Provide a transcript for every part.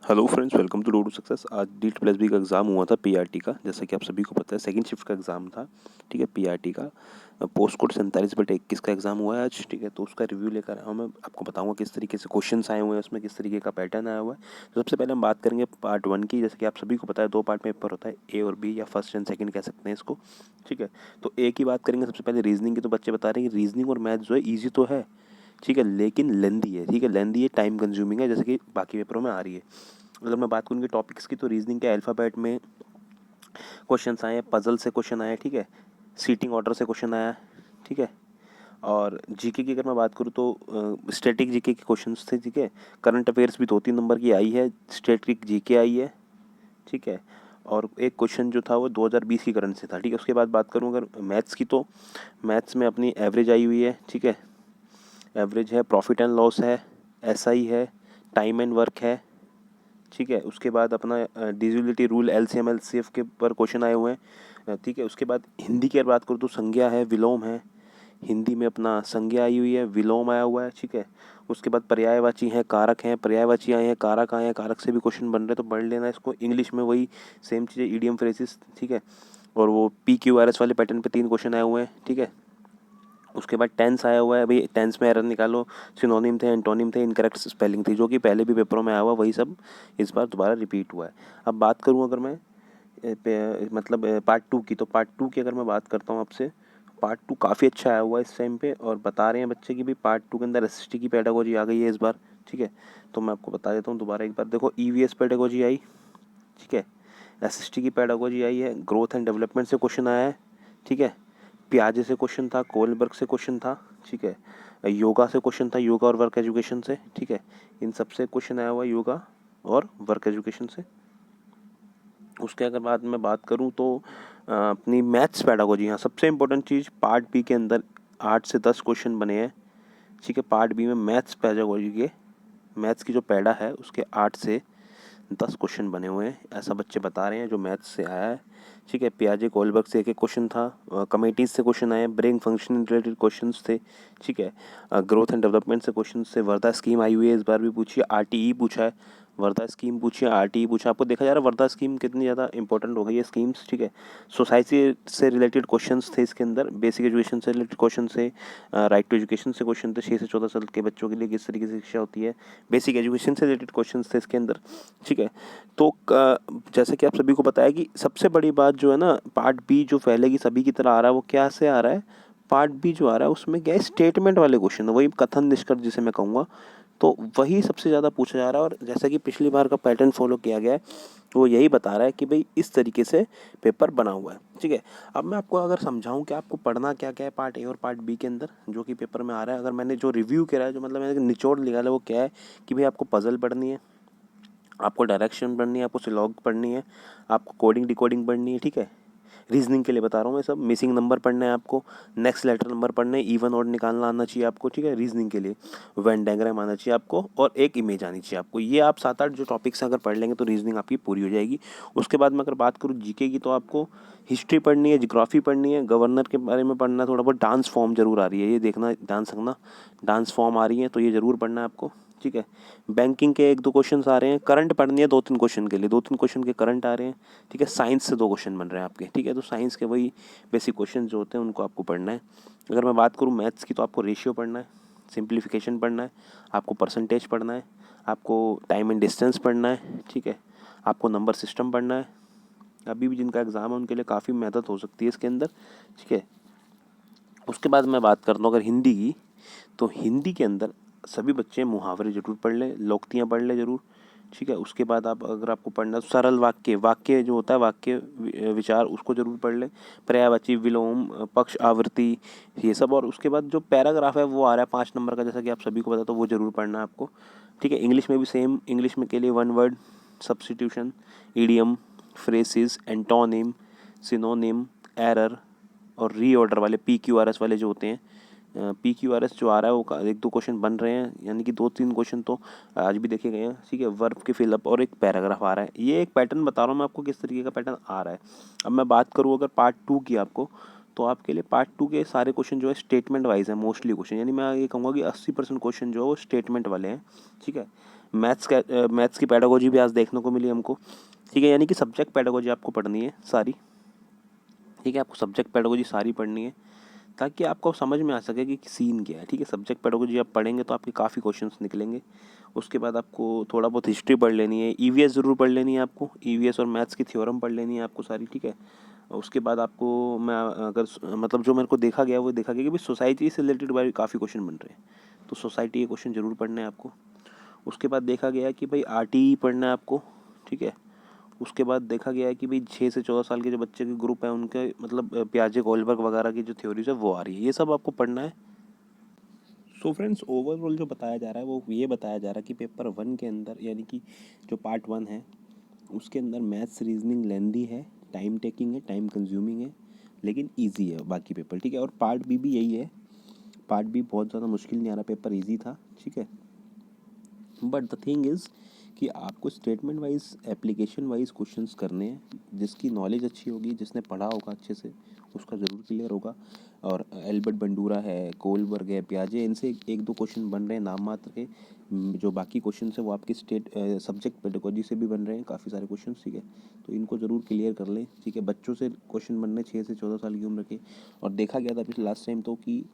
Hello friends, welcome to road to success. आज डीट plus B का एग्ज़ाम हुआ था पीआरटी का। जैसा कि आप सभी को पता है, सेकंड शिफ्ट का एग्ज़ाम था। ठीक है, पीआरटी का पोस्ट कोड 47/21 का एग्ज़ाम हुआ है आज। ठीक है, तो उसका रिव्यू लेकर आया हूं। मैं आपको बताऊंगा किस तरीके से क्वेश्चंस आए हुए हैं, उसमें किस तरीके का पैटर्न आया हुआ है। तो सबसे पहले हम बात करेंगे पार्ट 1 की। जैसे कि आप सभी को पता है, 2 पार्ट में पेपर होता है, ए और बी, या फर्स्ट एंड सेकेंड कह सकते हैं इसको। ठीक है, तो ए की बात करेंगे। सबसे पहले रीजनिंग की। तो बच्चे बता रहे हैं कि रीजनिंग और मैथ जो है ईजी तो है, ठीक है, लेकिन लेंदी है। ठीक है, लेंदी है, टाइम कंज्यूमिंग है, जैसे कि बाकी पेपरों में आ रही है। अगर मैं बात करूँगी टॉपिक्स की, तो रीजनिंग के अल्फ़ाबेट में क्वेश्चंस आए हैं, पजल से क्वेश्चन आए हैं, ठीक है, सीटिंग ऑर्डर से क्वेश्चन आया है, ठीक है। और जीके की अगर मैं बात करूँ तो स्टैटिक जीके के क्वेश्चंस थे, ठीक है। करंट अफेयर्स भी 2-3 नंबर की आई है, स्टैटिक जीके आई है, ठीक है। और एक क्वेश्चन जो था वो 2020 की करंट से था, ठीक है। उसके बाद बात करूँ अगर मैथ्स की, तो मैथ्स में अपनी एवरेज आई हुई है, ठीक है। एवरेज है, प्रॉफिट एंड लॉस है, एसआई है, टाइम एंड वर्क है, ठीक है। उसके बाद अपना डिविजिबिलिटी रूल, एलसीएम एलसीएफ के पर क्वेश्चन आए हुए हैं, ठीक है। उसके बाद हिंदी की अगर बात करूँ तो संज्ञा है, विलोम है। हिंदी में अपना संज्ञा आई हुई है, विलोम आया हुआ है, ठीक है। उसके बाद पर्यायवाची हैं, कारक हैं, पर्यायवाची आए हैं, कारक आए हैं, कारक से भी क्वेश्चन बन रहे हैं, तो पढ़ लेना इसको। इंग्लिश में वही सेम चीज़ें, ईडियम फ्रेजेस, ठीक है। और वो PQRS वाले पैटर्न पे 3 क्वेश्चन आए हुए हैं, ठीक है। उसके बाद टेंस आया हुआ है भाई, टेंस में एरर निकालो। सिनोनिम थे, एंटोनिम थे, इनकरेक्ट स्पेलिंग थी, जो कि पहले भी पेपरों में आया हुआ, वही सब इस बार दोबारा रिपीट हुआ है। अब बात करूं अगर मैं मतलब पार्ट 2 की, तो पार्ट 2 की अगर मैं बात करता हूं आपसे, पार्ट 2 काफ़ी अच्छा आया हुआ है इस टाइम पे। और बता रहे हैं बच्चे कि भाई पार्ट 2 के अंदर एसएसटी की पेडागोजी आ गई है इस बार, ठीक है। तो मैं आपको बता देता हूँ दोबारा एक बार। देखो, ईवीएस पेडागोजी आई, ठीक है। एसएसटी की पेडागोजी आई है, ग्रोथ एंड डेवलपमेंट से क्वेश्चन आया है, ठीक है। पियाजे से क्वेश्चन था, कोलबर्ग से क्वेश्चन था, ठीक है। योगा से क्वेश्चन था, योगा और वर्क एजुकेशन से, ठीक है। इन सब से क्वेश्चन आया हुआ, योगा और वर्क एजुकेशन से। उसके अगर बाद मैं बात करूं तो अपनी मैथ्स पेडागोजी, हाँ सबसे इंपॉर्टेंट चीज़, पार्ट बी के अंदर 8 से 10 क्वेश्चन बने हैं, ठीक है। पार्ट बी में मैथ्स पेडागोजी के, मैथ्स की जो पैडा है उसके 8 से 10 क्वेश्चन बने हुए हैं, ऐसा बच्चे बता रहे हैं जो मैथ्स से आया है, ठीक है। पियाजे कोलबर्ग से एक क्वेश्चन था, कमेटीज से क्वेश्चन आए, ब्रेन फंक्शन रिलेटेड क्वेश्चंस थे, ठीक है। ग्रोथ एंड डेवलपमेंट से क्वेश्चन से, वर्धा स्कीम आई हुई है, इस बार भी पूछी है। आरटीई पूछा है, वर्धा स्कीम पूछी है, आरटीई पूछा। आपको देखा जा रहा है वर्धा स्कीम कितनी ज़्यादा इंपॉर्टेंट हो गई है स्कीम्स, ठीक है। सोसाइटी से रिलेटेड क्वेश्चंस थे इसके अंदर, बेसिक एजुकेशन से रिलेटेड क्वेश्चन से, राइट टू एजुकेशन से क्वेश्चन थे, 6 से 14 साल के बच्चों के लिए किस तरीके से शिक्षा होती है, बेसिक एजुकेशन से रिलेटेड क्वेश्चन थे इसके अंदर, ठीक है। तो जैसे कि आप सभी को पता है कि सबसे बड़ी बात जो है ना, पार्ट बी जो पहले की सभी की तरह आ रहा है, वो क्या से आ रहा है, पार्ट बी जो आ रहा है उसमें क्या है, स्टेटमेंट वाले क्वेश्चन, वही कथन निष्कर्ष जिसे मैं कहूँगा, तो वही सबसे ज़्यादा पूछा जा रहा है। और जैसा कि पिछली बार का पैटर्न फॉलो किया गया है, वो यही बता रहा है कि भाई इस तरीके से पेपर बना हुआ है, ठीक है। अब मैं आपको अगर समझाऊं कि आपको पढ़ना क्या क्या है पार्ट ए और पार्ट बी के अंदर, जो कि पेपर में आ रहा है, अगर मैंने जो रिव्यू करा है, जो मतलब मैंने निचोड़ निकाला है, वो क्या है कि भाई आपको पजल पढ़नी है, आपको डायरेक्शन पढ़नी है, आपको सिलॉग पढ़नी है, आपको कोडिंग डिकोडिंग पढ़नी है, ठीक है। रीजनिंग के लिए बता रहा हूँ मैं सब। मिसिंग नंबर पढ़ना है आपको, नेक्स्ट लेटर नंबर पढ़ना है, इवन ऑड निकालना आना चाहिए आपको, ठीक है। रीजनिंग के लिए वेन डायग्राम आना चाहिए आपको, और एक इमेज आनी चाहिए आपको। ये आप 7-8 जो टॉपिक्स अगर पढ़ लेंगे तो रीजनिंग आपकी पूरी हो जाएगी। उसके बाद मैं अगर बात करूँ जीके की, तो आपको हिस्ट्री पढ़नी है, जियोग्राफी पढ़नी है, गवर्नर के बारे में पढ़ना है, थोड़ा बहुत डांस फॉर्म जरूर आ रही है, ये देखना ध्यान रखना, डांस फॉर्म आ रही है तो ये जरूर पढ़ना है आपको, ठीक है। बैंकिंग के 1-2 क्वेश्चन आ रहे हैं, करंट पढ़नी है 2-3 क्वेश्चन के लिए, 2-3 क्वेश्चन के करंट आ रहे हैं, ठीक है। साइंस से 2 क्वेश्चन बन रहे हैं आपके, ठीक है। तो साइंस के वही बेसिक क्वेश्चन जो होते हैं उनको आपको पढ़ना है। अगर मैं बात करूँ मैथ्स की, तो आपको रेशियो पढ़ना है, सिंप्लीफिकेशन पढ़ना है, आपको परसेंटेज पढ़ना है, आपको टाइम एंड डिस्टेंस पढ़ना है, ठीक है। आपको नंबर सिस्टम पढ़ना है। अभी भी जिनका एग्ज़ाम है उनके लिए काफ़ी मेहनत हो सकती है इसके अंदर, ठीक है। उसके बाद मैं बात करता हूँ अगर हिंदी की, तो हिंदी के अंदर सभी बच्चे मुहावरे जरूर पढ़ लें, लोकतियाँ पढ़ लें जरूर, ठीक है। उसके बाद आप अगर आपको पढ़ना है तो सरल वाक्य, वाक्य जो होता है वाक्य विचार, उसको जरूर पढ़ लें। पर्यायवाची, विलोम, पक्ष, आवृत्ति, ये सब। और उसके बाद जो पैराग्राफ है वो आ रहा है 5 नंबर का, जैसा कि आप सभी को पता, तो वो जरूर पढ़ना है आपको, ठीक है। इंग्लिश में भी सेम, इंग्लिश में के लिए 1 word substitution, idiom, phrases, antonym, synonym, error, और रीऑर्डर वाले PQRS वाले जो होते हैं, PQRS जो आ रहा है वो 1-2 क्वेश्चन बन रहे हैं, यानी कि 2-3 क्वेश्चन तो आज भी देखे गए हैं, ठीक है। वर्ब के फिलअप और एक पैराग्राफ आ रहा है, ये एक पैटर्न बता रहा हूँ मैं आपको किस तरीके का पैटर्न आ रहा है। अब मैं बात करूँ अगर पार्ट 2 की आपको, तो आपके लिए पार्ट 2 के सारे क्वेश्चन जो है स्टेटमेंट वाइज है मोस्टली क्वेश्चन, यानी मैं ये कहूँगा कि 80% क्वेश्चन जो है वो स्टेटमेंट वाले हैं, ठीक है। मैथ्स की पेडागोजी भी आज देखने को मिली हमको, ठीक है। यानी कि सब्जेक्ट पेडागोजी आपको पढ़नी है सारी, ठीक है। आपको सब्जेक्ट पेडागोजी सारी पढ़नी है ताकि आपको समझ में आ सके कि सीन क्या है, ठीक है। सब्जेक्ट पेडागोजी आप पढ़ेंगे तो आपके काफ़ी क्वेश्चंस निकलेंगे। उसके बाद आपको थोड़ा बहुत हिस्ट्री पढ़ लेनी है, ईवीएस ज़रूर पढ़ लेनी है आपको, ईवीएस और मैथ्स की थ्योरम पढ़ लेनी है आपको सारी, ठीक है। उसके बाद आपको मैं अगर मतलब जो मेरे को देखा गया वो देखा गया कि भाई सोसाइटी से रिलेटेड भाई काफ़ी क्वेश्चन बन रहे हैं, तो सोसाइटी के क्वेश्चन ज़रूर पढ़ने हैं आपको। उसके बाद देखा गया कि भाई आरटीई पढ़ना है आपको, ठीक है। उसके बाद देखा गया है कि भाई 6 से 14 साल के जो बच्चे के ग्रुप हैं उनके मतलब पियाजे गोल्डबर्ग वगैरह की जो थ्योरीज है वो आ रही है, ये सब आपको पढ़ना है। सो फ्रेंड्स, ओवरऑल जो बताया जा रहा है वो ये बताया जा रहा है कि पेपर 1 के अंदर यानी कि जो पार्ट 1 है उसके अंदर मैथ्स रीजनिंग लेंदी है, टाइम टेकिंग है, टाइम कंज्यूमिंग है, लेकिन ईजी है बाकी पेपर, ठीक है। और पार्ट बी भी यही है, पार्ट बी बहुत ज़्यादा मुश्किल नहीं आ रहा, पेपर ईजी था, ठीक है। बट द थिंग इज़ कि आपको statement wise application wise questions करने हैं, जिसकी नॉलेज अच्छी होगी, जिसने पढ़ा होगा अच्छे से उसका ज़रूर क्लियर होगा। और एल्बर्ट बंडूरा है, कोलबर्ग है, पियाजे, इनसे एक दो क्वेश्चन बन रहे हैं नाम मात्र के। जो बाकी क्वेश्चन है वो आपकी सब्जेक्ट पेडागोजी से भी बन रहे हैं काफ़ी सारे क्वेश्चन, ठीक है। तो इनको ज़रूर क्लियर कर लें, ठीक है। बच्चों से क्वेश्चन बनने 6 से 14 साल की उम्र के। और देखा गया था पिछले लास्ट टाइम तो कि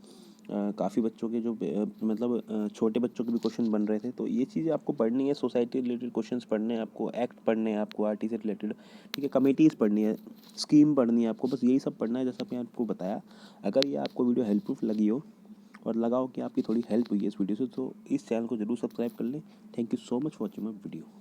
काफ़ी बच्चों के जो मतलब छोटे बच्चों के भी क्वेश्चन बन रहे थे। तो ये चीज़ें आपको पढ़नी है, सोसाइटी रिलेटेड क्वेश्चंस पढ़ने हैं आपको, एक्ट पढ़ने हैं आपको आरटी से रिलेटेड, ठीक है। कमेटीज़ पढ़नी है, स्कीम पढ़नी है आपको, बस यही सब पढ़ना है जैसा मैंने आपको बताया। अगर ये आपको वीडियो हेल्पफुल लगी हो और लगा हो कि आपकी थोड़ी हेल्प हुई है इस वीडियो से, तो इस चैनल को जरूर सब्सक्राइब कर लें। Thank you so much for watching my video.